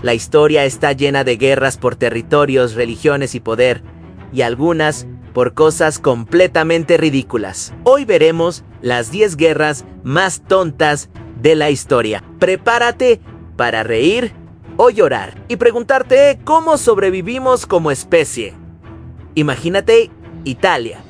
La historia está llena de guerras por territorios, religiones y poder, y algunas por cosas completamente ridículas. Hoy veremos las 10 guerras más tontas de la historia. Prepárate para reír o llorar y preguntarte cómo sobrevivimos como especie. Imagínate Italia.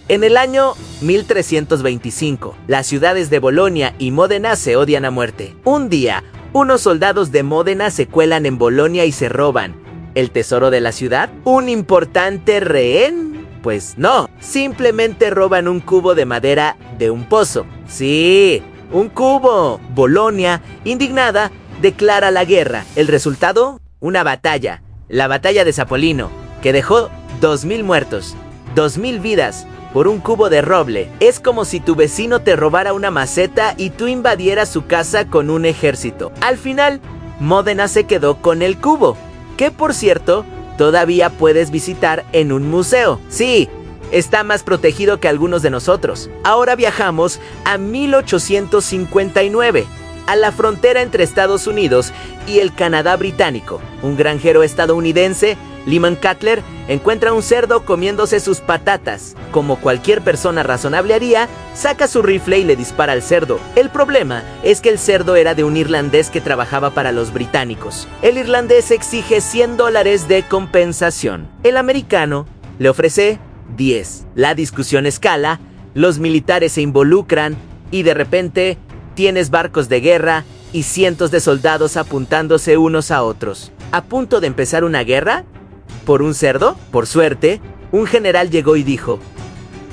En el año 1325, las ciudades de Bolonia y Módena se odian a muerte. Un día, unos soldados de Módena se cuelan en Bolonia y se roban ¿el tesoro de la ciudad? ¿Un importante rehén? Pues no, simplemente roban un cubo de madera de un pozo. Sí, un cubo. Bolonia, indignada, declara la guerra. ¿El resultado? Una batalla, la batalla de Zapolino, que dejó 2000 muertos, 2000 vidas por un cubo de roble. Es como si tu vecino te robara una maceta y tú invadieras su casa con un ejército. Al final, Módena se quedó con el cubo, que por cierto, todavía puedes visitar en un museo. Sí, está más protegido que algunos de nosotros. Ahora viajamos a 1859, a la frontera entre Estados Unidos y el Canadá británico. Un granjero estadounidense, Lyman Cutler, encuentra un cerdo comiéndose sus patatas. Como cualquier persona razonable haría, saca su rifle y le dispara al cerdo. El problema es que el cerdo era de un irlandés que trabajaba para los británicos. El irlandés exige $100 de compensación. El americano le ofrece 10. La discusión escala, los militares se involucran y de repente tienes barcos de guerra y cientos de soldados apuntándose unos a otros. ¿A punto de empezar una guerra? ¿Por un cerdo? Por suerte, un general llegó y dijo: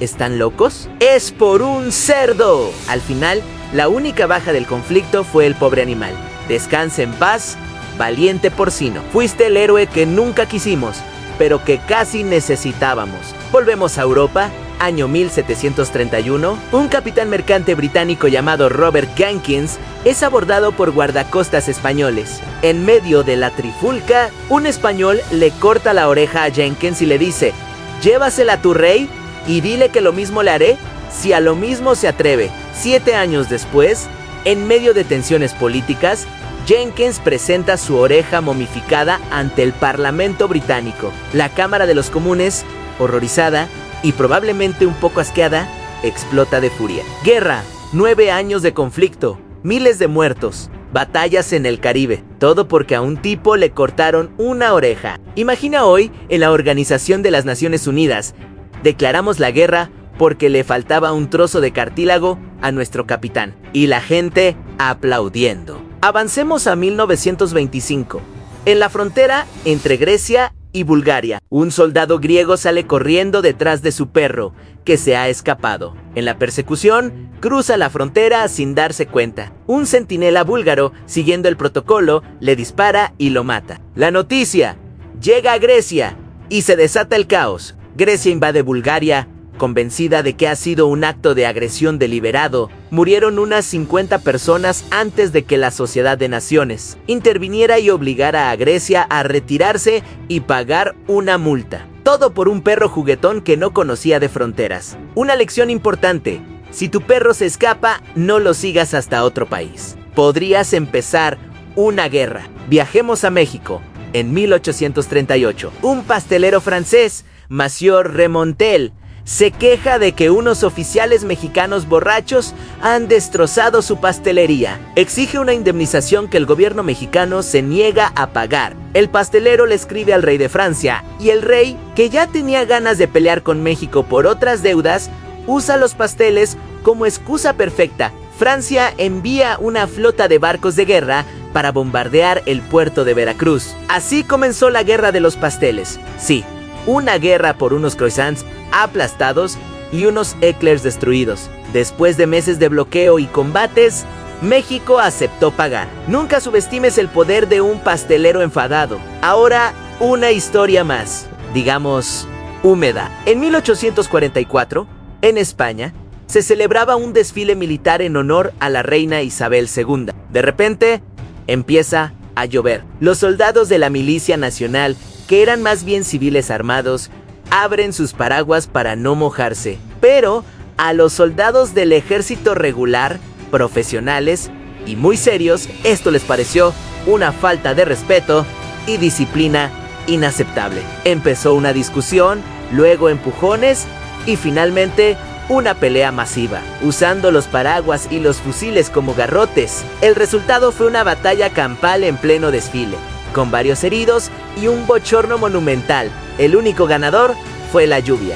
¿están locos? ¡Es por un cerdo! Al final, la única baja del conflicto fue el pobre animal. Descanse en paz, valiente porcino. Fuiste el héroe que nunca quisimos, pero que casi necesitábamos. Volvemos a Europa. Año 1731, un capitán mercante británico llamado Robert Jenkins es abordado por guardacostas españoles. En medio de la trifulca, un español le corta la oreja a Jenkins y le dice: llévasela a tu rey y dile que lo mismo le haré si a lo mismo se atreve. 7 años después, en medio de tensiones políticas, Jenkins presenta su oreja momificada ante el Parlamento británico. La Cámara de los Comunes, horrorizada y probablemente un poco asqueada, explota de furia. Guerra, 9 años de conflicto, miles de muertos, batallas en el Caribe, todo porque a un tipo le cortaron una oreja. Imagina hoy en la Organización de las Naciones Unidas, declaramos la guerra porque le faltaba un trozo de cartílago a nuestro capitán, y la gente aplaudiendo. Avancemos a 1925, en la frontera entre Grecia y Bulgaria. Un soldado griego sale corriendo detrás de su perro, que se ha escapado. En la persecución, cruza la frontera sin darse cuenta. Un centinela búlgaro, siguiendo el protocolo, le dispara y lo mata. La noticia llega a Grecia y se desata el caos. Grecia invade Bulgaria, convencida de que ha sido un acto de agresión deliberado. Murieron unas 50 personas antes de que la Sociedad de Naciones interviniera y obligara a Grecia a retirarse y pagar una multa. Todo por un perro juguetón que no conocía de fronteras. Una lección importante: si tu perro se escapa, no lo sigas hasta otro país. Podrías empezar una guerra. Viajemos a México. En 1838, un pastelero francés, Monsieur Remontel, se queja de que unos oficiales mexicanos borrachos han destrozado su pastelería. Exige una indemnización que el gobierno mexicano se niega a pagar. El pastelero le escribe al rey de Francia, y el rey, que ya tenía ganas de pelear con México por otras deudas, usa los pasteles como excusa perfecta. Francia envía una flota de barcos de guerra para bombardear el puerto de Veracruz. Así comenzó la guerra de los pasteles. Sí, una guerra por unos croissants aplastados y unos eclairs destruidos. Después de meses de bloqueo y combates, México aceptó pagar. Nunca subestimes el poder de un pastelero enfadado. Ahora, una historia más, digamos, húmeda. En 1844, en España, se celebraba un desfile militar en honor a la reina Isabel II. De repente, empieza a llover. Los soldados de la Milicia Nacional, que eran más bien civiles armados, abren sus paraguas para no mojarse. Pero a los soldados del ejército regular, profesionales y muy serios, esto les pareció una falta de respeto y disciplina inaceptable. Empezó una discusión, luego empujones y finalmente una pelea masiva, usando los paraguas y los fusiles como garrotes. El resultado fue una batalla campal en pleno desfile, con varios heridos y un bochorno monumental. El único ganador fue la lluvia,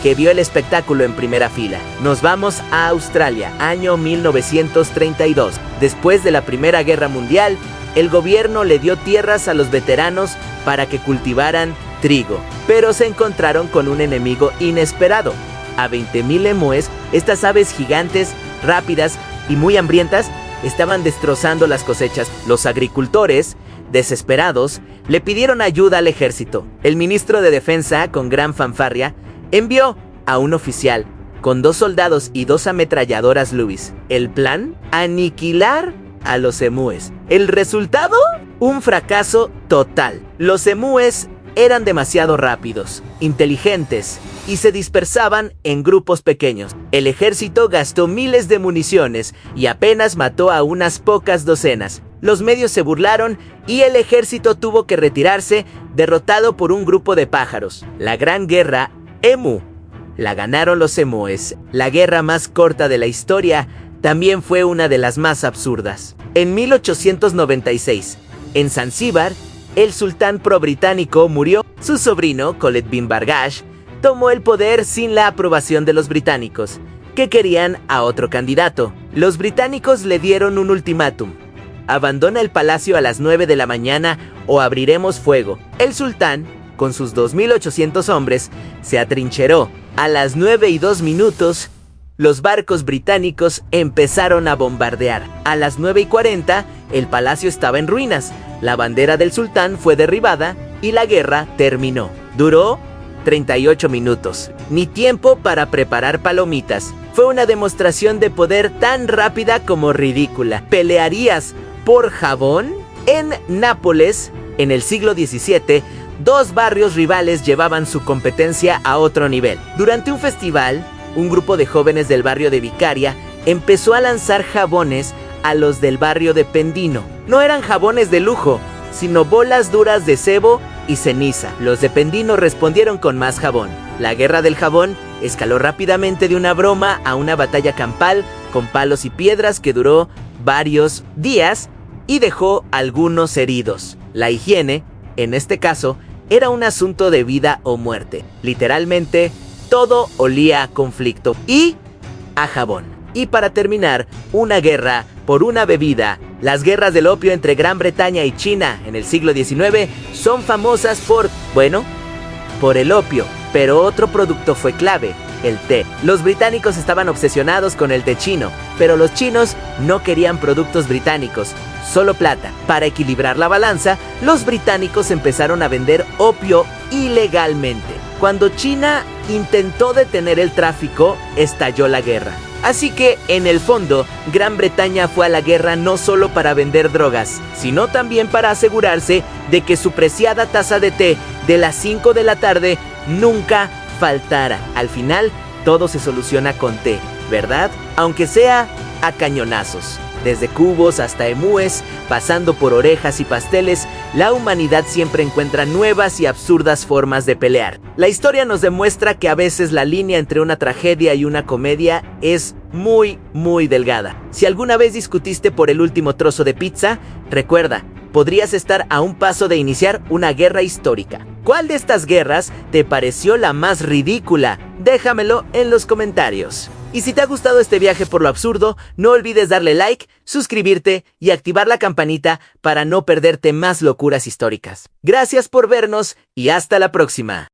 que vio el espectáculo en primera fila. Nos vamos a Australia, año 1932. Después de la Primera Guerra Mundial, el gobierno le dio tierras a los veteranos para que cultivaran trigo, pero se encontraron con un enemigo inesperado. A 20.000 emúes, estas aves gigantes, rápidas y muy hambrientas, estaban destrozando las cosechas. Los agricultores, desesperados, le pidieron ayuda al ejército. El ministro de Defensa, con gran fanfarria, envió a un oficial con 2 soldados y 2 ametralladoras Lewis. El plan: aniquilar a los emúes. El resultado: un fracaso total. Los emúes eran demasiado rápidos, inteligentes y se dispersaban en grupos pequeños. El ejército gastó miles de municiones y apenas mató a unas pocas docenas. Los medios se burlaron y el ejército tuvo que retirarse, derrotado por un grupo de pájaros. La Gran Guerra Emu la ganaron los emúes. La guerra más corta de la historia también fue una de las más absurdas. En 1896, en Zanzíbar, el sultán pro-británico murió. Su sobrino, Khaled bin Bargash, tomó el poder sin la aprobación de los británicos, que querían a otro candidato. Los británicos le dieron un ultimátum: abandona el palacio a las 9 de la mañana o abriremos fuego. El sultán, con sus 2.800 hombres, se atrincheró. A las 9:02, los barcos británicos empezaron a bombardear. A las 9:40, el palacio estaba en ruinas. La bandera del sultán fue derribada y la guerra terminó. Duró 38 minutos. Ni tiempo para preparar palomitas. Fue una demostración de poder tan rápida como ridícula. ¿Pelearías por jabón? En Nápoles, en el siglo XVII, 2 barrios rivales llevaban su competencia a otro nivel. Durante un festival, un grupo de jóvenes del barrio de Vicaria empezó a lanzar jabones a los del barrio de Pendino. No eran jabones de lujo, sino bolas duras de sebo y ceniza. Los de Pendino respondieron con más jabón. La guerra del jabón escaló rápidamente de una broma a una batalla campal con palos y piedras que duró varios días y dejó algunos heridos. La higiene, en este caso, era un asunto de vida o muerte. Literalmente, todo olía a conflicto y a jabón. Y para terminar, una guerra por una bebida. Las guerras del opio entre Gran Bretaña y China en el siglo XIX son famosas por el opio. Pero otro producto fue clave: el té. Los británicos estaban obsesionados con el té chino, pero los chinos no querían productos británicos, solo plata. Para equilibrar la balanza, los británicos empezaron a vender opio ilegalmente. Cuando China intentó detener el tráfico, estalló la guerra. Así que, en el fondo, Gran Bretaña fue a la guerra no solo para vender drogas, sino también para asegurarse de que su preciada taza de té de las 5 de la tarde nunca faltara. Al final, todo se soluciona con té, ¿verdad? Aunque sea a cañonazos. Desde cubos hasta emúes, pasando por orejas y pasteles, la humanidad siempre encuentra nuevas y absurdas formas de pelear. La historia nos demuestra que a veces la línea entre una tragedia y una comedia es muy delgada. Si alguna vez discutiste por el último trozo de pizza, recuerda, podrías estar a un paso de iniciar una guerra histórica. ¿Cuál de estas guerras te pareció la más ridícula? Déjamelo en los comentarios. Y si te ha gustado este viaje por lo absurdo, no olvides darle like, suscribirte y activar la campanita para no perderte más locuras históricas. Gracias por vernos y hasta la próxima.